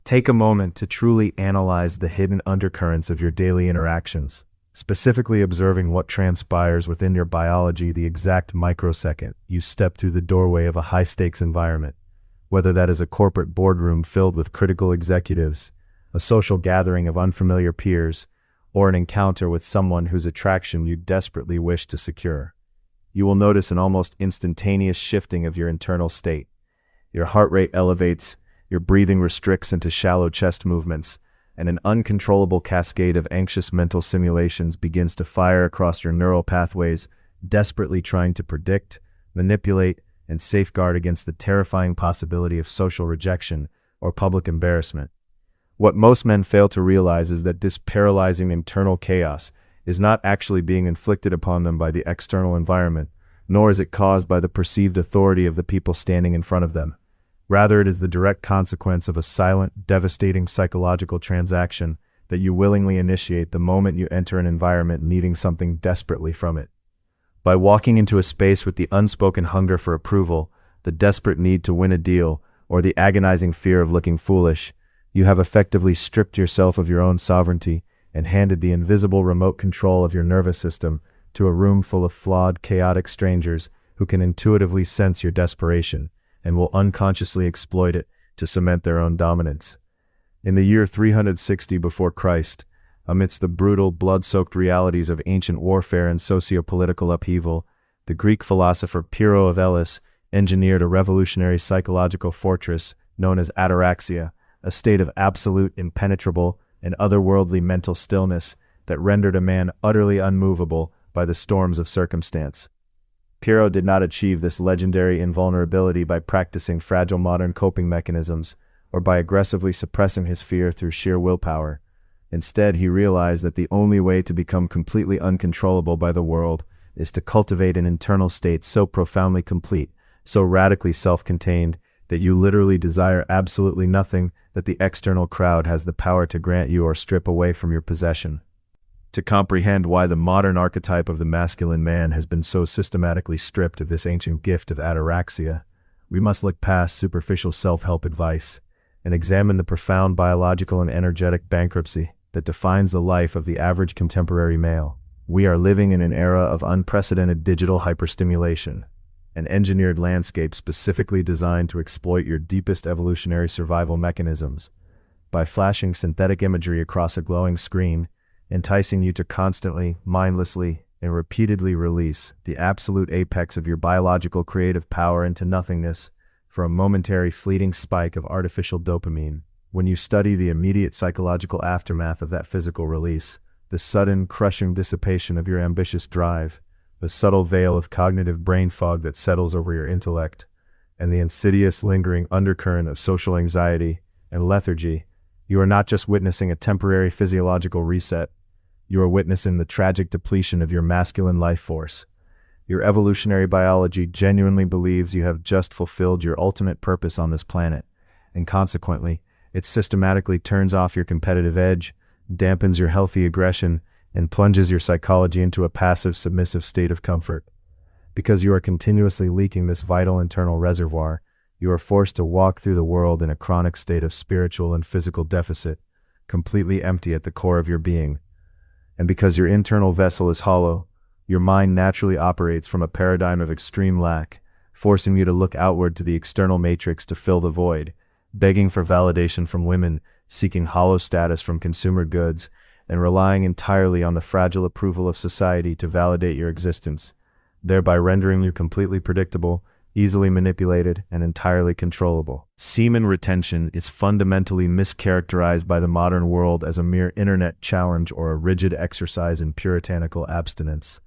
Take a moment to truly analyze the hidden undercurrents of your daily interactions, specifically observing what transpires within your biology the exact microsecond you step through the doorway of a high-stakes environment, whether that is a corporate boardroom filled with critical executives, a social gathering of unfamiliar peers, or an encounter with someone whose attraction you desperately wish to secure. You will notice an almost instantaneous shifting of your internal state. Your heart rate elevates, your breathing restricts into shallow chest movements, and an uncontrollable cascade of anxious mental simulations begins to fire across your neural pathways, desperately trying to predict, manipulate, and safeguard against the terrifying possibility of social rejection or public embarrassment. What most men fail to realize is that this paralyzing internal chaos is not actually being inflicted upon them by the external environment, nor is it caused by the perceived authority of the people standing in front of them. Rather, it is the direct consequence of a silent, devastating psychological transaction that you willingly initiate the moment you enter an environment needing something desperately from it. By walking into a space with the unspoken hunger for approval, the desperate need to win a deal, or the agonizing fear of looking foolish, you have effectively stripped yourself of your own sovereignty and handed the invisible remote control of your nervous system to a room full of flawed, chaotic strangers who can intuitively sense your desperation and will unconsciously exploit it to cement their own dominance. In the year 360 before Christ, amidst the brutal, blood-soaked realities of ancient warfare and socio-political upheaval, the Greek philosopher Pyrrho of Elis engineered a revolutionary psychological fortress known as Ataraxia, a state of absolute, impenetrable, and otherworldly mental stillness that rendered a man utterly unmovable by the storms of circumstance. Pyrrho did not achieve this legendary invulnerability by practicing fragile modern coping mechanisms or by aggressively suppressing his fear through sheer willpower. Instead, he realized that the only way to become completely uncontrollable by the world is to cultivate an internal state so profoundly complete, so radically self-contained, that you literally desire absolutely nothing that the external crowd has the power to grant you or strip away from your possession. To comprehend why the modern archetype of the masculine man has been so systematically stripped of this ancient gift of ataraxia, we must look past superficial self-help advice and examine the profound biological and energetic bankruptcy that defines the life of the average contemporary male. We are living in an era of unprecedented digital hyperstimulation, an engineered landscape specifically designed to exploit your deepest evolutionary survival mechanisms. By flashing synthetic imagery across a glowing screen, enticing you to constantly, mindlessly, and repeatedly release the absolute apex of your biological creative power into nothingness for a momentary fleeting spike of artificial dopamine. When you study the immediate psychological aftermath of that physical release, the sudden, crushing dissipation of your ambitious drive, the subtle veil of cognitive brain fog that settles over your intellect, and the insidious, lingering undercurrent of social anxiety and lethargy, you are not just witnessing a temporary physiological reset, you are witnessing the tragic depletion of your masculine life force. Your evolutionary biology genuinely believes you have just fulfilled your ultimate purpose on this planet, and consequently, it systematically turns off your competitive edge, dampens your healthy aggression, and plunges your psychology into a passive, submissive state of comfort. Because you are continuously leaking this vital internal reservoir, you are forced to walk through the world in a chronic state of spiritual and physical deficit, completely empty at the core of your being. And because your internal vessel is hollow, your mind naturally operates from a paradigm of extreme lack, forcing you to look outward to the external matrix to fill the void, begging for validation from women, seeking hollow status from consumer goods, and relying entirely on the fragile approval of society to validate your existence, thereby rendering you completely predictable, easily manipulated, and entirely controllable. Semen retention is fundamentally mischaracterized by the modern world as a mere internet challenge or a rigid exercise in puritanical abstinence,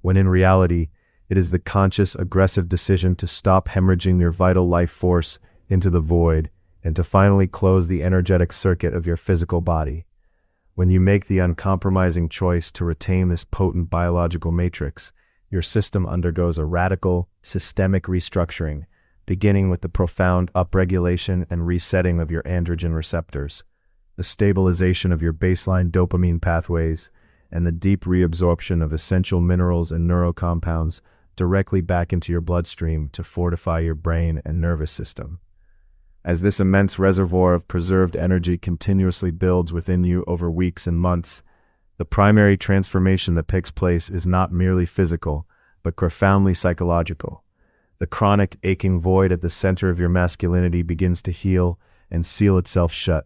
when in reality, it is the conscious, aggressive decision to stop hemorrhaging your vital life force into the void and to finally close the energetic circuit of your physical body. When you make the uncompromising choice to retain this potent biological matrix, your system undergoes a radical, systemic restructuring, beginning with the profound upregulation and resetting of your androgen receptors, the stabilization of your baseline dopamine pathways, and the deep reabsorption of essential minerals and neurocompounds directly back into your bloodstream to fortify your brain and nervous system. As this immense reservoir of preserved energy continuously builds within you over weeks and months, the primary transformation that takes place is not merely physical, but profoundly psychological. The chronic, aching void at the center of your masculinity begins to heal and seal itself shut.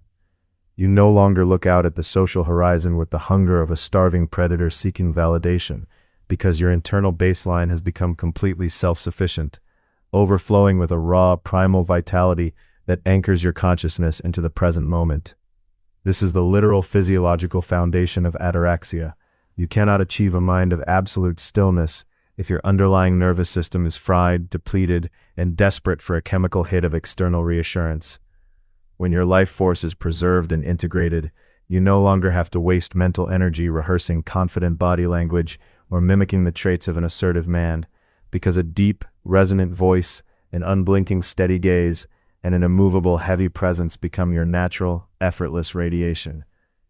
You no longer look out at the social horizon with the hunger of a starving predator seeking validation, because your internal baseline has become completely self-sufficient, overflowing with a raw, primal vitality that anchors your consciousness into the present moment. This is the literal physiological foundation of ataraxia. You cannot achieve a mind of absolute stillness if your underlying nervous system is fried, depleted, and desperate for a chemical hit of external reassurance. When your life force is preserved and integrated, you no longer have to waste mental energy rehearsing confident body language or mimicking the traits of an assertive man, because a deep, resonant voice, an unblinking steady gaze, and an immovable heavy presence become your natural, effortless radiation,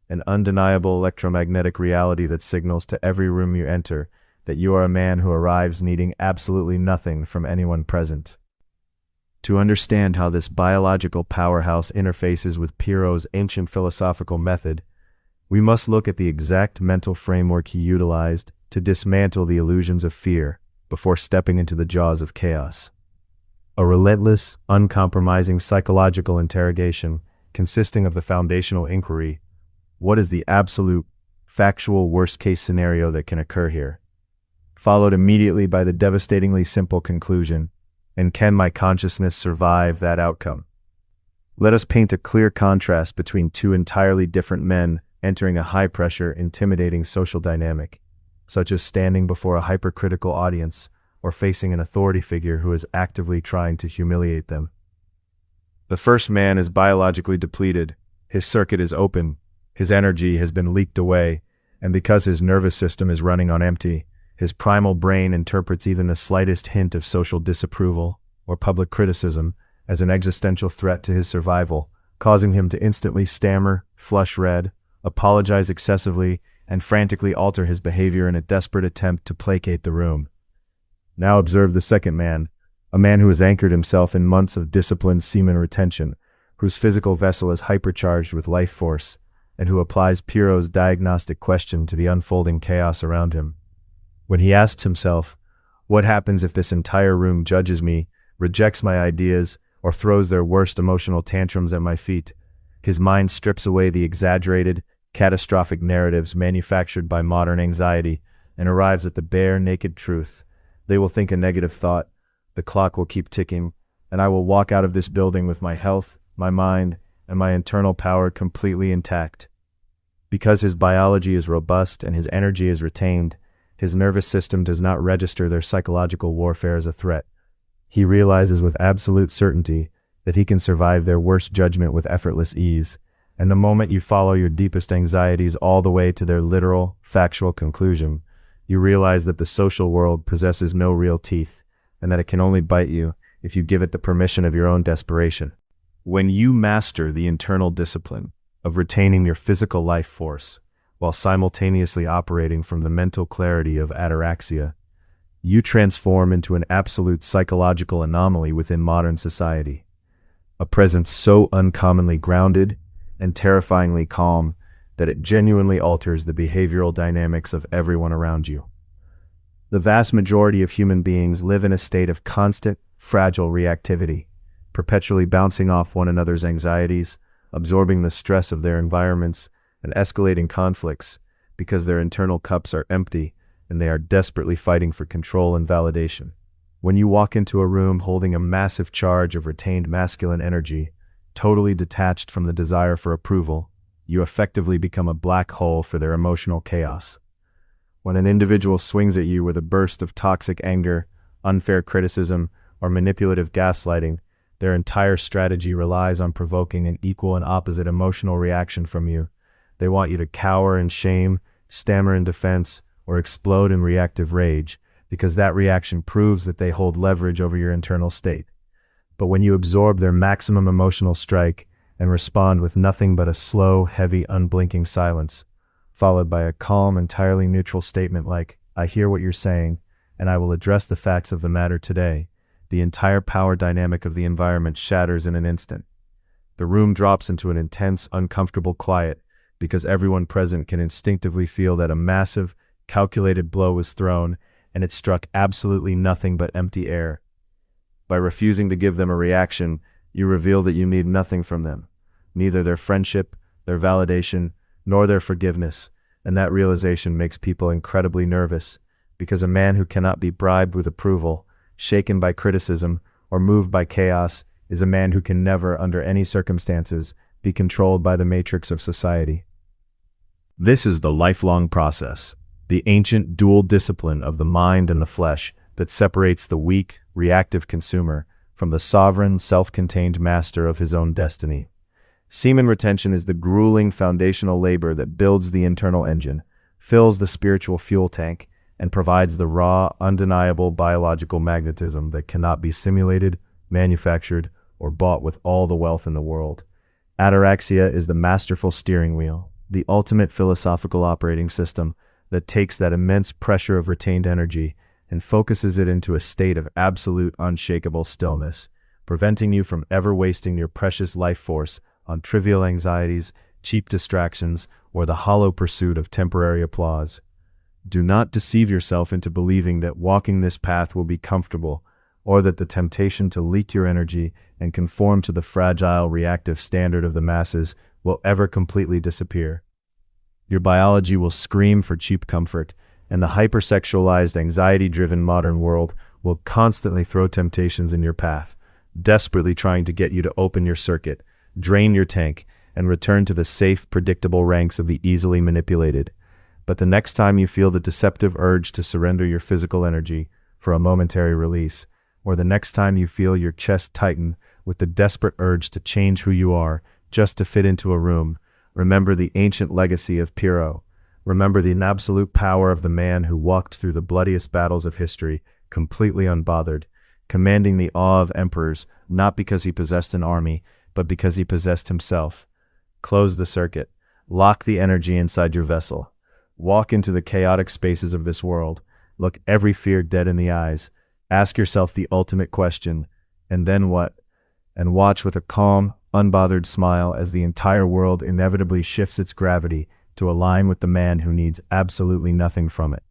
an undeniable electromagnetic reality that signals to every room you enter that you are a man who arrives needing absolutely nothing from anyone present. To understand how this biological powerhouse interfaces with Pirro's ancient philosophical method, we must look at the exact mental framework he utilized to dismantle the illusions of fear before stepping into the jaws of chaos. A relentless, uncompromising psychological interrogation consisting of the foundational inquiry, what is the absolute, factual worst-case scenario that can occur here? Followed immediately by the devastatingly simple conclusion, and can my consciousness survive that outcome? Let us paint a clear contrast between two entirely different men entering a high-pressure, intimidating social dynamic, such as standing before a hypercritical audience or facing an authority figure who is actively trying to humiliate them. The first man is biologically depleted, his circuit is open, his energy has been leaked away, and because his nervous system is running on empty, his primal brain interprets even the slightest hint of social disapproval or public criticism as an existential threat to his survival, causing him to instantly stammer, flush red, apologize excessively, and frantically alter his behavior in a desperate attempt to placate the room. Now observe the second man, a man who has anchored himself in months of disciplined semen retention, whose physical vessel is hypercharged with life force, and who applies Pirro's diagnostic question to the unfolding chaos around him. When he asks himself, what happens if this entire room judges me, rejects my ideas, or throws their worst emotional tantrums at my feet, his mind strips away the exaggerated, catastrophic narratives manufactured by modern anxiety and arrives at the bare, naked truth. They will think a negative thought, the clock will keep ticking, and I will walk out of this building with my health, my mind, and my internal power completely intact. Because his biology is robust and his energy is retained, his nervous system does not register their psychological warfare as a threat. He realizes with absolute certainty that he can survive their worst judgment with effortless ease, and the moment you follow your deepest anxieties all the way to their literal, factual conclusion, you realize that the social world possesses no real teeth, and that it can only bite you if you give it the permission of your own desperation. When you master the internal discipline of retaining your physical life force, while simultaneously operating from the mental clarity of ataraxia, you transform into an absolute psychological anomaly within modern society. A presence so uncommonly grounded and terrifyingly calm that it genuinely alters the behavioral dynamics of everyone around you. The vast majority of human beings live in a state of constant, fragile reactivity, perpetually bouncing off one another's anxieties, absorbing the stress of their environments, and escalating conflicts because their internal cups are empty and they are desperately fighting for control and validation. When you walk into a room holding a massive charge of retained masculine energy, totally detached from the desire for approval, you effectively become a black hole for their emotional chaos. When an individual swings at you with a burst of toxic anger, unfair criticism, or manipulative gaslighting, their entire strategy relies on provoking an equal and opposite emotional reaction from you. They want you to cower in shame, stammer in defense, or explode in reactive rage, because that reaction proves that they hold leverage over your internal state. But when you absorb their maximum emotional strike and respond with nothing but a slow, heavy, unblinking silence, followed by a calm, entirely neutral statement like, "I hear what you're saying, and I will address the facts of the matter today," the entire power dynamic of the environment shatters in an instant. The room drops into an intense, uncomfortable quiet because everyone present can instinctively feel that a massive, calculated blow was thrown, and it struck absolutely nothing but empty air. By refusing to give them a reaction, you reveal that you need nothing from them, neither their friendship, their validation, nor their forgiveness, and that realization makes people incredibly nervous, because a man who cannot be bribed with approval, shaken by criticism, or moved by chaos is a man who can never, under any circumstances, be controlled by the matrix of society. This is the lifelong process, the ancient dual discipline of the mind and the flesh that separates the weak, reactive consumer from the sovereign, self-contained master of his own destiny. Semen retention is the grueling foundational labor that builds the internal engine, fills the spiritual fuel tank, and provides the raw, undeniable biological magnetism that cannot be simulated, manufactured, or bought with all the wealth in the world. Ataraxia is the masterful steering wheel, the ultimate philosophical operating system that takes that immense pressure of retained energy and focuses it into a state of absolute unshakable stillness, preventing you from ever wasting your precious life force on trivial anxieties, cheap distractions, or the hollow pursuit of temporary applause. Do not deceive yourself into believing that walking this path will be comfortable, or that the temptation to leak your energy and conform to the fragile, reactive standard of the masses will ever completely disappear. Your biology will scream for cheap comfort, and the hypersexualized, anxiety-driven modern world will constantly throw temptations in your path, desperately trying to get you to open your circuit, drain your tank, and return to the safe, predictable ranks of the easily manipulated. But the next time you feel the deceptive urge to surrender your physical energy for a momentary release, or the next time you feel your chest tighten with the desperate urge to change who you are just to fit into a room, remember the ancient legacy of Pyrrho. Remember the absolute power of the man who walked through the bloodiest battles of history completely unbothered, commanding the awe of emperors not because he possessed an army, but because he possessed himself. Close the circuit. Lock the energy inside your vessel. Walk into the chaotic spaces of this world. Look every fear dead in the eyes. Ask yourself the ultimate question, and then what? And watch with a calm, unbothered smile as the entire world inevitably shifts its gravity to align with the man who needs absolutely nothing from it.